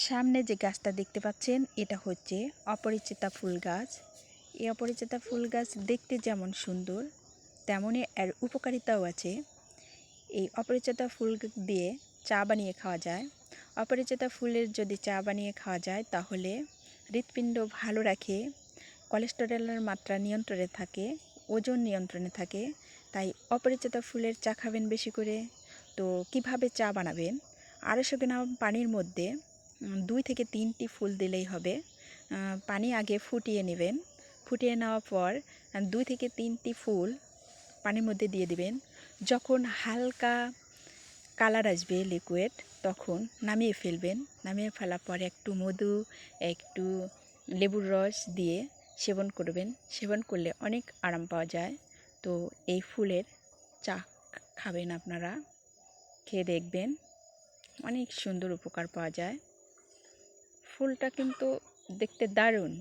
সামনে যে গাছটা দেখতে পাচ্ছেন এটা হচ্ছে অপরিচিতা ফুল গাছ। এই অপরিচিতা ফুল গাছ দেখতে যেমন সুন্দর তেমনই এর উপকারিতাও আছে। এই অপরিচিতা ফুল দিয়ে চা বানিয়ে খাওয়া যায়। অপরিচিতা ফুলের যদি চা বানিয়ে খাওয়া যায় তাহলে হৃৎপিণ্ড ভালো রাখে, কোলেস্টেরলের মাত্রা নিয়ন্ত্রণে থাকে, ওজন নিয়ন্ত্রণে থাকে। তাই অপরিচিতা ফুলের চা খাবেন বেশি করে। তো কিভাবে চা বানাবেন? 250 গ্রাম পানির মধ্যে 2 থেকে 3টি ফুল দিলেই হবে। পানি আগে ফুটিয়ে নেবেন। ফুটিয়ে নেওয়ার পর 2 থেকে 3টি ফুল পানির মধ্যে দিয়ে দিবেন। যখন হালকা কালার আসবে লিকুইড তখন নামিয়ে ফেলবেন। নামিয়ে ফেলার পর একটু মধু, একটু লেবুর রস দিয়ে সেবন করবেন। সেবন করলে অনেক আরাম পাওয়া যায়। তো এই ফুলের চা খাবেন আপনারা, খেয়ে দেখবেন অনেক সুন্দর উপকার পাওয়া যায়। ফুলটা কিন্তু দেখতে দারুণ।